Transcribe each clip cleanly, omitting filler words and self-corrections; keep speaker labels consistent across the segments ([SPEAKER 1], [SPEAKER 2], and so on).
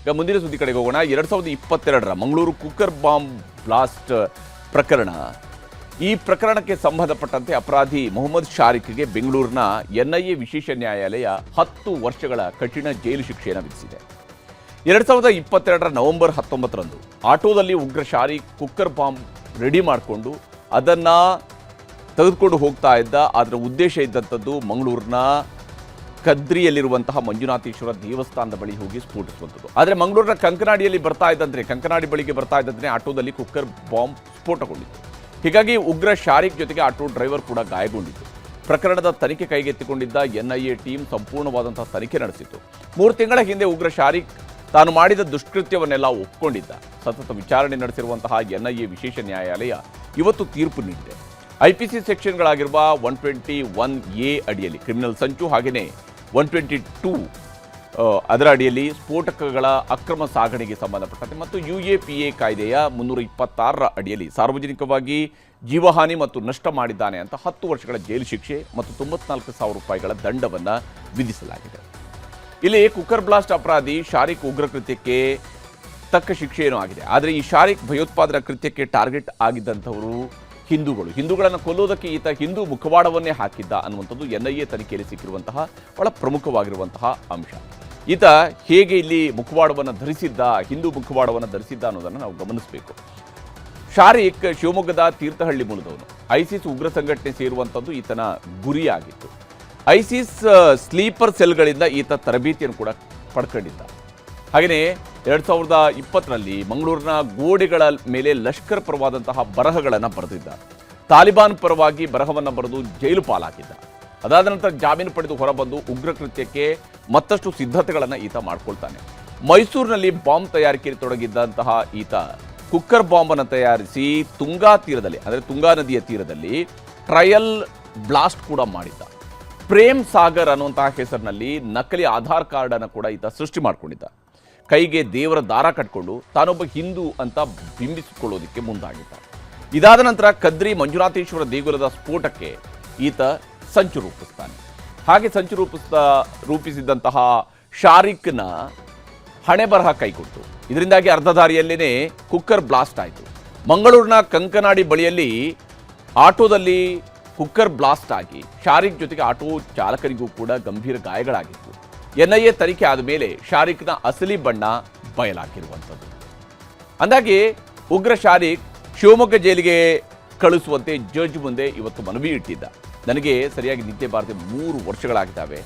[SPEAKER 1] ಈಗ ಮುಂದಿನ ಸುದ್ದಿ ಕಡೆಗೆ ಹೋಗೋಣ. 2022ರ ಮಂಗಳೂರು ಕುಕ್ಕರ್ ಬಾಂಬ್ ಬ್ಲಾಸ್ಟ್ ಪ್ರಕರಣ. ಈ ಪ್ರಕರಣಕ್ಕೆ ಸಂಬಂಧಪಟ್ಟಂತೆ ಅಪರಾಧಿ ಮೊಹಮ್ಮದ್ ಶಾರಿಕ್ಗೆ ಬೆಂಗಳೂರಿನ ಎನ್ಐಎ ವಿಶೇಷ ನ್ಯಾಯಾಲಯ 10 ವರ್ಷಗಳ ಕಠಿಣ ಜೈಲು ಶಿಕ್ಷೆಯನ್ನು ವಿಧಿಸಿದೆ. 2022ರ ನವೆಂಬರ್ 19ರಂದು ಆಟೋದಲ್ಲಿ ಉಗ್ರ ಶಾರಿಕ್ ಕುಕ್ಕರ್ ಬಾಂಬ್ ರೆಡಿ ಮಾಡಿಕೊಂಡು ಅದನ್ನು ತೆಗೆದುಕೊಂಡು ಹೋಗ್ತಾ ಇದ್ದ. ಅದರ ಉದ್ದೇಶ ಇದ್ದಂಥದ್ದು ಮಂಗಳೂರಿನ ಕದ್ರಿಯಲ್ಲಿರುವಂತಹ ಮಂಜುನಾಥೇಶ್ವರ ದೇವಸ್ಥಾನದ ಬಳಿ ಹೋಗಿ ಸ್ಫೋಟಿಸುವಂಥದ್ದು. ಆದರೆ ಮಂಗಳೂರಿನ ಕಂಕನಾಡಿಯಲ್ಲಿ ಕಂಕನಾಡಿ ಬಳಿಗೆ ಬರ್ತಾ ಇದ್ದಂತೆ ಆಟೋದಲ್ಲಿ ಕುಕ್ಕರ್ ಬಾಂಬ್ ಸ್ಫೋಟಗೊಂಡಿತ್ತು. ಹೀಗಾಗಿ ಉಗ್ರ ಶಾರಿಕ್ ಜೊತೆಗೆ ಆಟೋ ಡ್ರೈವರ್ ಕೂಡ ಗಾಯಗೊಂಡಿತ್ತು. ಪ್ರಕರಣದ ತನಿಖೆ ಕೈಗೆತ್ತಿಕೊಂಡಿದ್ದ ಎನ್ಐಎ ಟೀಮ್ ಸಂಪೂರ್ಣವಾದಂತಹ ತನಿಖೆ ನಡೆಸಿತು. 3 ತಿಂಗಳ ಹಿಂದೆ ಉಗ್ರ ಶಾರಿಕ್ ತಾನು ಮಾಡಿದ ದುಷ್ಕೃತ್ಯವನ್ನೆಲ್ಲ ಒಪ್ಪಿಕೊಂಡಿದ್ದ. ಸತತ ವಿಚಾರಣೆ ನಡೆಸಿರುವಂತಹ ಎನ್ಐಎ ವಿಶೇಷ ನ್ಯಾಯಾಲಯ ಇವತ್ತು ತೀರ್ಪು ನೀಡಿದೆ. ಐಪಿಸಿ ಸೆಕ್ಷನ್ಗಳಾಗಿರುವ 121A ಅಡಿಯಲ್ಲಿ ಕ್ರಿಮಿನಲ್ ಸಂಚು, ಹಾಗೆಯೇ 122 ಅದರ ಅಡಿಯಲ್ಲಿ ಸ್ಫೋಟಕಗಳ ಅಕ್ರಮ ಸಾಗಣೆಗೆ ಸಂಬಂಧಪಟ್ಟಂತೆ ಮತ್ತು UAPA ಕಾಯ್ದೆಯ 326ರ ಅಡಿಯಲ್ಲಿ ಸಾರ್ವಜನಿಕವಾಗಿ ಜೀವಹಾನಿ ಮತ್ತು ನಷ್ಟ ಮಾಡಿದ್ದಾನೆ ಅಂತ 10 ವರ್ಷಗಳ ಜೈಲು ಶಿಕ್ಷೆ ಮತ್ತು 94,000 ರೂಪಾಯಿಗಳ ದಂಡವನ್ನು ವಿಧಿಸಲಾಗಿದೆ. ಇಲ್ಲಿ ಕುಕ್ಕರ್ ಬ್ಲಾಸ್ಟ್ ಅಪರಾಧಿ ಶಾರಿಕ್ ಉಗ್ರ ಕೃತ್ಯಕ್ಕೆ ತಕ್ಕ ಶಿಕ್ಷೆಯೇನೂ ಆಗಿದೆ. ಆದರೆ ಈ ಶಾರಿಕ್ ಭಯೋತ್ಪಾದನಾ ಕೃತ್ಯಕ್ಕೆ ಟಾರ್ಗೆಟ್ ಆಗಿದ್ದಂಥವರು ಹಿಂದೂಗಳನ್ನು ಕೊಲ್ಲೋದಕ್ಕೆ ಈತ ಹಿಂದೂ ಮುಖವಾಡವನ್ನೇ ಹಾಕಿದ್ದ ಅನ್ನುವಂಥದ್ದು ಎನ್ಐಎ ತನಿಖೆಯಲ್ಲಿ ಸಿಕ್ಕಿರುವಂತಹ ಬಹಳ ಪ್ರಮುಖವಾಗಿರುವಂತಹ ಅಂಶ. ಈತ ಹೇಗೆ ಇಲ್ಲಿ ಮುಖವಾಡವನ್ನು ಧರಿಸಿದ್ದ, ಹಿಂದೂ ಮುಖವಾಡವನ್ನು ಧರಿಸಿದ್ದ ಅನ್ನೋದನ್ನು ನಾವು ಗಮನಿಸಬೇಕು. ಶಾರಿಕ್ ಶಿವಮೊಗ್ಗದ ತೀರ್ಥಹಳ್ಳಿ ಮೂಲದವನು. ಐಸಿಸ್ ಉಗ್ರ ಸಂಘಟನೆ ಸೇರುವಂಥದ್ದು ಈತನ ಗುರಿಯಾಗಿತ್ತು. ಐಸಿಸ್ ಸ್ಲೀಪರ್ ಸೆಲ್ಗಳಿಂದ ಈತ ತರಬೇತಿಯನ್ನು ಕೂಡ ಪಡ್ಕೊಂಡಿದ್ದ. ಹಾಗೆಯೇ 2020ರಲ್ಲಿ ಮಂಗಳೂರಿನ ಗೋಡೆಗಳ ಮೇಲೆ ಲಷ್ಕರ್ ಪರವಾದಂತಹ ಬರಹಗಳನ್ನು ಬರೆದಿದ್ದ. ತಾಲಿಬಾನ್ ಪರವಾಗಿ ಬರಹವನ್ನು ಬರೆದು ಜೈಲು ಪಾಲಾಗಿದ್ದ. ಅದಾದ ನಂತರ ಜಾಮೀನು ಪಡೆದು ಹೊರಬಂದು ಉಗ್ರ ಕೃತ್ಯಕ್ಕೆ ಮತ್ತಷ್ಟು ಸಿದ್ಧತೆಗಳನ್ನು ಈತ ಮಾಡ್ಕೊಳ್ತಾನೆ. ಮೈಸೂರಿನಲ್ಲಿ ಬಾಂಬ್ ತಯಾರಿಕೆಯಲ್ಲಿ ತೊಡಗಿದ್ದಂತಹ ಈತ ಕುಕ್ಕರ್ ಬಾಂಬನ್ನು ತಯಾರಿಸಿ ತುಂಗಾ ತೀರದಲ್ಲಿ, ಅಂದರೆ ತುಂಗಾ ನದಿಯ ತೀರದಲ್ಲಿ ಟ್ರಯಲ್ ಬ್ಲಾಸ್ಟ್ ಕೂಡ ಮಾಡಿದ್ದ. ಪ್ರೇಮ್ ಸಾಗರ್ ಅನ್ನುವಂತಹ ಹೆಸರಿನಲ್ಲಿ ನಕಲಿ ಆಧಾರ್ ಕಾರ್ಡನ್ನು ಕೂಡ ಈತ ಸೃಷ್ಟಿ ಮಾಡಿಕೊಂಡಿದ್ದ. ಕೈಗೆ ದೇವರ ದಾರ ಕಟ್ಕೊಂಡು ತಾನೊಬ್ಬ ಹಿಂದೂ ಅಂತ ಬಿಂಬಿಸಿಕೊಳ್ಳೋದಕ್ಕೆ ಮುಂದಾಗಿದ್ದ. ಇದಾದ ನಂತರ ಕದ್ರಿ ಮಂಜುನಾಥೇಶ್ವರ ದೇಗುಲದ ಸ್ಫೋಟಕ್ಕೆ ಈತ ಸಂಚು ರೂಪಿಸ್ತಾನೆ. ಹಾಗೆ ಸಂಚು ರೂಪಿಸಿದಂತಹ ಶಾರಿಕ್ನ ಹಣೆ ಬರಹ ಕೈಕೊಟ್ಟು ಇದರಿಂದಾಗಿ ಅರ್ಧ ದಾರಿಯಲ್ಲೇ ಕುಕ್ಕರ್ ಬ್ಲಾಸ್ಟ್ ಆಯಿತು. ಮಂಗಳೂರಿನ ಕಂಕನಾಡಿ ಬಳಿಯಲ್ಲಿ ಆಟೋದಲ್ಲಿ ಕುಕ್ಕರ್ ಬ್ಲಾಸ್ಟ್ ಆಗಿ ಶಾರಿಕ್ ಜೊತೆಗೆ ಆಟೋ ಚಾಲಕರಿಗೂ ಕೂಡ ಗಂಭೀರ ಗಾಯಗಳಾಗಿತ್ತು. ಎನ್ಐಎ ತನಿಖೆ ಆದ ಮೇಲೆ ಶಾರಿಕ್ನ ಅಸಲಿ ಬಣ್ಣ ಬಯಲಾಗಿರುವಂಥದ್ದು. ಅಂದಾಗೆ ಉಗ್ರ ಶಾರಿಕ್ ಶಿವಮೊಗ್ಗ ಜೈಲಿಗೆ ಕಳಿಸುವಂತೆ ಜಡ್ಜ್ ಮುಂದೆ ಇವತ್ತು ಮನವಿ ಇಟ್ಟಿದ್ದ. ನನಗೆ ಸರಿಯಾಗಿ ನಿದ್ದೆ ಬಾರದೆ 3 ವರ್ಷಗಳಾಗಿದ್ದಾವೆ.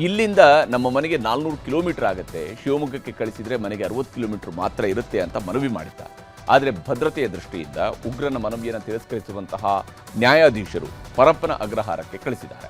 [SPEAKER 1] ಇಲ್ಲಿಂದ ನಮ್ಮ ಮನೆಗೆ 400 ಕಿಲೋಮೀಟರ್ ಆಗುತ್ತೆ. ಶಿವಮೊಗ್ಗಕ್ಕೆ ಕಳಿಸಿದರೆ ಮನೆಗೆ 60 ಕಿಲೋಮೀಟರ್ ಮಾತ್ರ ಇರುತ್ತೆ ಅಂತ ಮನವಿ ಮಾಡಿದ್ದ. ಆದರೆ ಭದ್ರತೆಯ ದೃಷ್ಟಿಯಿಂದ ಉಗ್ರನ ಮನವಿಯನ್ನು ತಿರಸ್ಕರಿಸುವಂತಹ ನ್ಯಾಯಾಧೀಶರು ಪರಪ್ಪನ ಅಗ್ರಹಾರಕ್ಕೆ ಕಳಿಸಿದ್ದಾರೆ.